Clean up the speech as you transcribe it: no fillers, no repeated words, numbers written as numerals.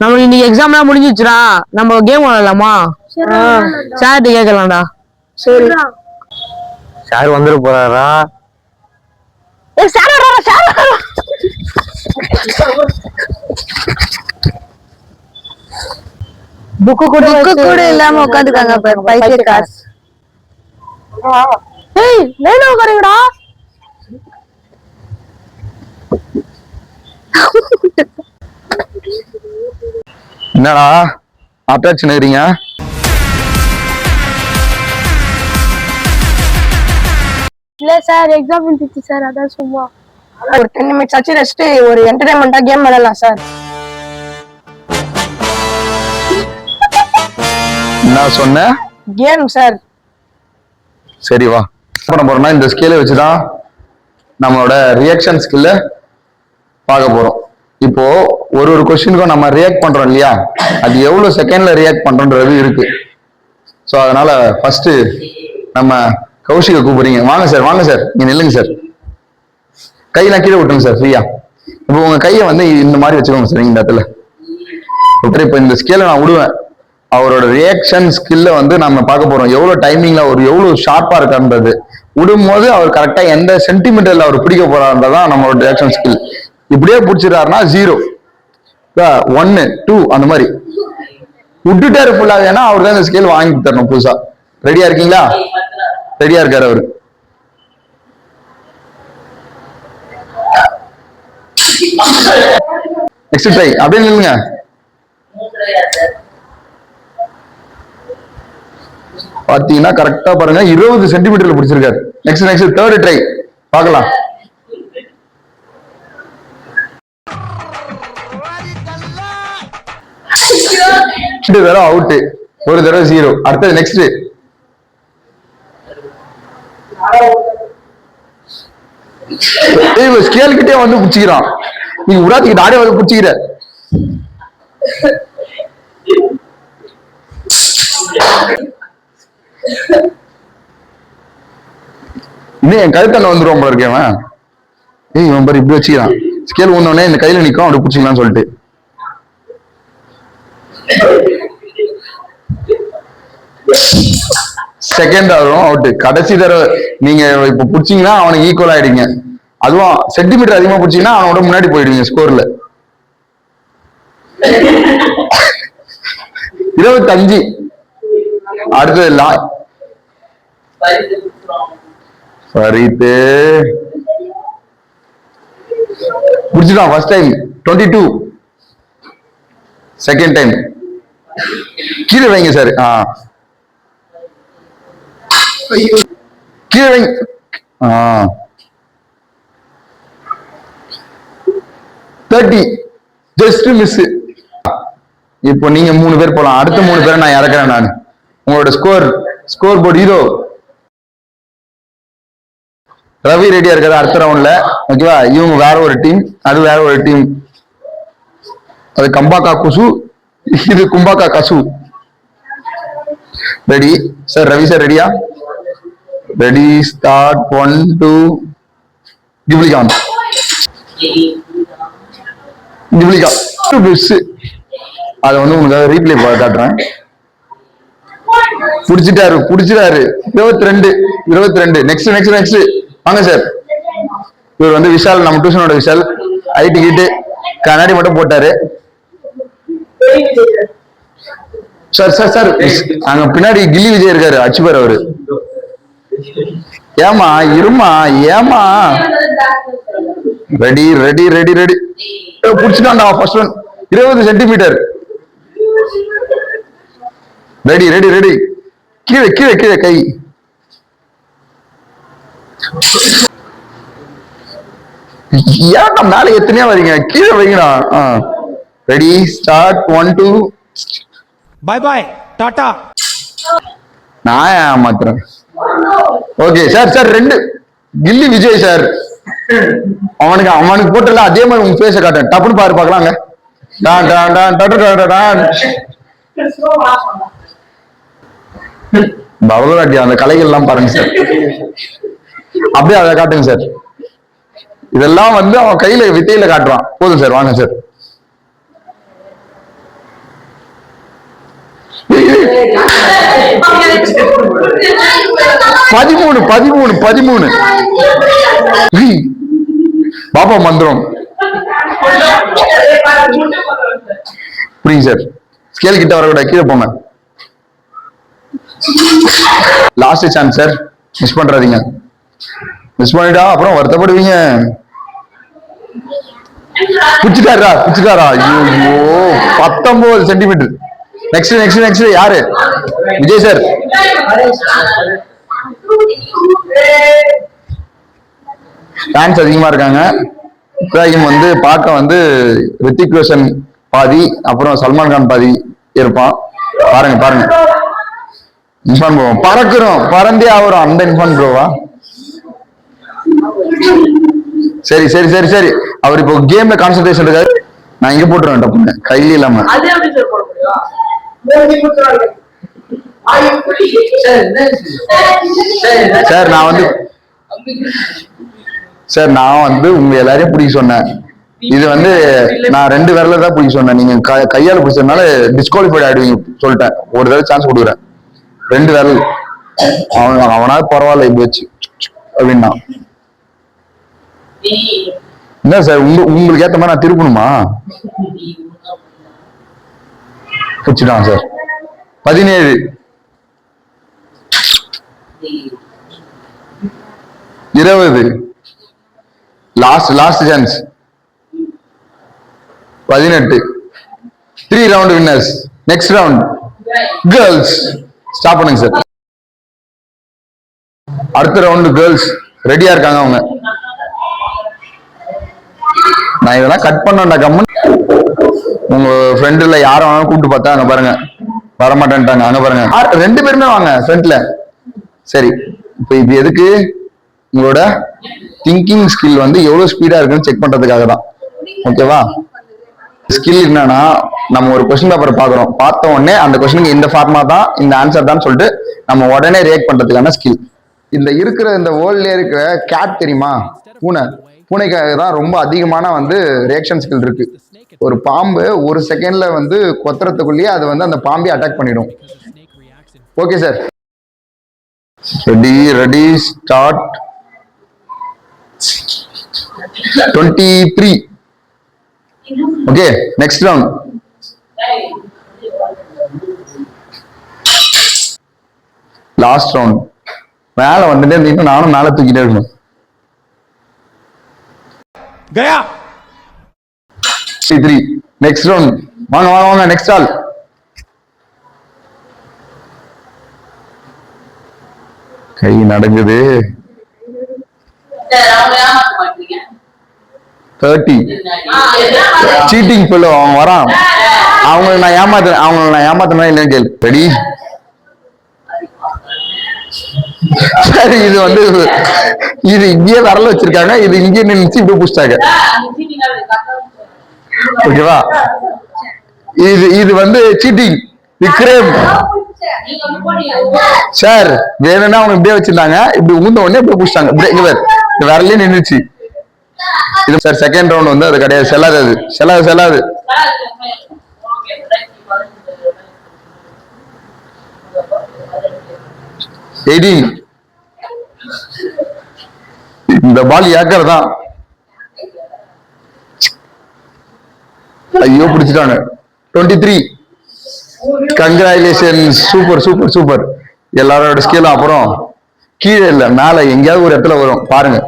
நமக்கு இன்னைக்கு எக்ஸாம்லாம் முடிஞ்சிச்சுடா. நம்ம கேம் விளையாடலாமா? சார் கேட்கலாம்டா. சரி சார் வந்துட போறாரா? புக்கு கூட இல்லாம உட்காந்துக்காங்க பைத்தியக்கார. ஏய் லைனா உட்காருங்கடா. என்னடா அட்டாச் இருக்கிறீங்க? இல்ல சார் எக்ஸாம் இருந்துச்சு சார், அதான் சும்மா ஒரு 10 நிமிஷம் ஆச்சு ரெஸ்ட். ஒரு என்டர்டைன்மெண்டா கேம் விளையாடலாம் சார். என்ன சொன்ன? Game sir. சரி வா. பண்ண போறோம்னா இந்த ஸ்கேலை வச்சுதான் நம்மளோட ரியாக்ஷன் ஸ்கில்ல பார்க்க போறோம். இப்போ ஒரு கொஸ்டினுக்கும் நம்ம ரியாக்ட் பண்றோம் இல்லையா, அது எவ்வளவு செகண்ட்ல ரியாக்ட் பண்றோன்றது இருக்கு. ஸோ அதனால ஃபர்ஸ்ட் நம்ம கௌஷிகை கூப்பிடுறீங்க. வாங்க சார், வாங்க சார், நீங்க நில்லுங்க சார். கையெல்லாம் கீழே விட்டுருங்க சார் ஃப்ரீயா. இப்போ உங்க கையை வந்து இந்த மாதிரி வச்சுக்கோங்க சார். இந்த இடத்துல இப்போ இந்த ஸ்கேலை நான் விடுவேன். அவரோட ரியாக்ஷன் ஸ்கில்ல வந்து நம்ம பார்க்க போறோம். எவ்வளவு டைமிங்ல அவர் எவ்வளவு ஷார்ப்பா இருக்கான்றது. விடும்போது அவர் கரெக்டா எந்த சென்டிமீட்டர்ல அவர் பிடிக்க போறாருன்றதான் நம்மளோட ரியாக்ஷன் ஸ்கில். இப்படியே பிடிச்சிடறாருன்னா 0, 1, 2 அந்த மாதிரி விட்டுட்டாரு ஃபுல்லா. ஏன்னா அவர் தான் இந்த ஸ்கேல் வாங்கி தரணும் புதுசா. ரெடியா இருக்கீங்களா? ரெடியா இருக்காரு அவரு. Next try. அப்படியே நில்லுங்க. பாத்தீங்கன்னா கரெக்டா பாருங்க 20 சென்டிமீட்டர்ல பிடிச்சிருக்காரு. நெக்ஸ்ட் தேர்ட் ட்ரை பார்க்கலாம். தடவை அவுட், ஒரு தடவை 0. அடுத்தது நெக்ஸ்ட். ஸ்கேல் கிட்டே வந்து பிடிச்சிக்கிறான். நீங்க உராத்திக்கிட்ட ஆடே வந்து பிடிச்சிக்கிற. இன்னும் என் கழுத்தால வந்துருவான் போல இருக்கேன். ஏய் இவன் பாரு இப்படி வச்சுக்கிறான். ஸ்கேல் ஊந்தோடனே இந்த கையில நிக்கும், அப்படி பிடிச்சிக்கலாம்னு சொல்லிட்டு. செகண்ட் வரும் அவுட். கடைசி தடவை நீங்க இப்ப பிடிச்சீங்கன்னா அவனுக்கு ஈக்குவல் ஆயிடுங்க. அதுவும் சென்டிமீட்டர் அதிகமா பிடிச்சீங்கன்னா அவனோட முன்னாடி போயிடுவீங்க ஸ்கோர்ல. 25. அடுத்தது ஃபரீத் புடிச்சுட்டான் ஃபர்ஸ்ட் டைம். 22. செகண்ட் டைம் கீழே வைங்க சார். கீழே வைங்க. 30. Just miss. இப்போ நீங்க 3 பேர் போலாம். அடுத்த 3 பேரை நான் இறக்குறேன். நான் உங்களோட ஸ்கோர் போர்டு 0. ரவி ரெடியா இருக்காரு அடுத்த ரவுண்ட்ல. ஓகேவா? இவங்க வேற ஒரு டீம், அது வேற ஒரு டீம். அது கம்பாக்கா குசு, இது கும்பாக்கா கசு. Ready sir? ரவி சார் ரெடியா? Ready start. 1 2 கிப்ளிகான். அதை வந்து உங்களுக்கு ரீப்ளே காட்டுறேன். புடிச்சிட்டாரு. 22. நெக்ஸ்ட் வாங்க சார். இவர் வந்து விஷால், நம்ம டியூஷனோட விஷால். ஐடி கிட்டு கண்ணாடி மட்டும் போட்டாரு. சார் அங்க பின்னாடி கில்லி விஜய் இருக்காரு, அச்சுபார் அவரு. ஏமா இருமா, ஏமா. ரெடி புடிச்சுட்டான்டா ஃபர்ஸ்ட் ஒன். 20 சென்டிமீட்டர். ரெடி கீழே கை. ஏன்டா மேல எத்தனையா வரீங்க? கீழே வைங்கடா. Ready start. 1 2 பை டாடா. நான் ஏமாத்துறேன். Okay sir 2 Ghilli Vijay sir. அவனுக்கு போட்டல அதே மாதிரி உங்க பேச காட்டேன். டப்புன்னு பாரு பாக்கலாங்க. பரதநாட்டியம் அந்த கலைகள் எல்லாம் பாருங்க சார். அப்படியே அதை காட்டுங்க சார். இதெல்லாம் வந்து அவன் கையில வித்தையில காட்டுறான். போதும் சார், வாங்க சார். பதிமூணு 13 பாப்பா மந்திரம் புரியுங்க சார். ஸ்கேல் கிட்ட வரக்கூடாது, கீழே போங்க. லாஸ்ட் சான்ஸ் சார், மிஸ் பண்றாதீங்க. மிஸ் பண்ணிட்டா அப்புறம் வருத்தப்படுவீங்க. பிடிச்சிட்டாரா? ஐயோ 19 சென்டிமீட்டர். நெக்ஸ்ட் யாரு? விஜய் சார். ஃபேன்ஸ் அதிகமா இருக்காங்க. இப்ராஹிம் வந்து பார்க்க வந்து ரித்திக் ரோஷன் பாதி, அப்புறம் சல்மான் கான் பாதி இருப்பான். பாருங்க இன்ஃபான் ப்ரோ பறந்தே ஆகிறோம். அந்த இன்ஃபான் ப்ரோவா? சரி. அவர் இப்போ கேம்ல கான்சென்ட்ரேஷன் இருக்காரு. நான் இங்க போட்டுருவேன் டப்புன்னு, கையில இல்லாம. நான் வந்து உங்க எல்லாரையும் பிடிக்க சொன்னேன். இது வந்து நான் 2 விரல தான் பிடிக்க சொன்னேன். நீங்க கையால பிடிச்சதுனால டிஸ்குவாலிஃபைட் ஆயிடுவீங்க சொல்லிட்டேன். ஒரு தடவை சான்ஸ் கொடுக்குறேன். 2 விரல். அவனாவது பரவாயில்ல இப்படி வச்சு அப்படின்னா. என்ன சார் உங்களுக்கு ஏத்த மாதிரி நான் திருப்பணுமா? வச்சுட்டான் sir. 17 20 last chance. 18 3 round winners. Next round girls. Stop பண்ணுங்க சார். அடுத்த ரவுண்ட் கேர்ள்ஸ் ரெடியா இருக்காங்க அவங்க. நான் இதெல்லாம் கட் பண்ணேன்டா கம்மன். உங்க ஃப்ரெண்டுல யாரும் வேணாலும் கூப்பிட்டு பார்த்தா அங்க பாருங்க வரமாட்டேன்ட்டாங்க. அங்க பாருங்க 2 பேருமே வாங்க ஃப்ரண்ட்ல. சரி, இப்போ இது எதுக்கு? உங்களோட திங்கிங் ஸ்கில் வந்து எவ்வளவு ஸ்பீடா இருக்குன்னு செக் பண்றதுக்காக தான். ஓகேவா? ஸ்கில் என்னன்னா, நம்ம ஒரு கொஸ்டின் பேப்பரை பாக்குறோம், பார்த்த உடனே அந்த கொஸ்டினுக்கு இந்த ஃபார்மா தான், இந்த ஆன்சர் தான் சொல்லிட்டு நம்ம உடனே ரியாக்ட் பண்றதுக்கான ஸ்கில். இந்த வேர்ல்ட்ல இருக்கிற கேட் தெரியுமா? பூனைக்காக தான் ரொம்ப அதிகமான வந்து ரியாக்ஷன் ஸ்கில் இருக்கு. ஒரு பாம்பு ஒரு செகண்ட்ல வந்து கொத்துறதுக்குள்ளேயே அது வந்து அந்த பாம்பை அட்டாக் பண்ணிடும். Okay sir, ready start. 23. Okay, next round. Last round. மேல வந்துட்டே இருந்தீங்கன்னா நானும் மேல தூக்கிட்டே இருக்கணும். गया 3. Next round. வாங்க நெக்ஸ்ட் ஆல். கை நடக்குது. 30. சீட்டிங் ஃபெல்லோ அவன் வரான். அவங்களை நான் ஏமாத்தினா இல்லைன்னு கேளு. ரெடி? சரி, இது வந்து இது இங்கேயே வரல வச்சிருக்காங்க. இது இங்கே நினைச்சு இப்படி புடிச்சிட்டாங்க. ஓகேவா? இது வந்து சீட்டிங். விக்ரம் சார் வேணும்னா அவங்க இப்படியே வச்சிருந்தாங்க. இப்படி உந்த உடனே இப்படி புடிச்சிட்டாங்க. இந்த விரலே நின்றுச்சு. இது சார் செகண்ட் ரவுண்ட் வந்து அது கிடையாது. செல்லாது. இந்த பால் ஏக்கர் தான். ஐயோ பிடிச்சிட்டாங்க. 23. கங்க்ராச்சுலேஷன். சூப்பர். எல்லாரோட ஸ்கேலும் அப்புறம் கீழே இல்ல மேல எங்கேயாவது ஒரு இடத்துல வரும் பாருங்க.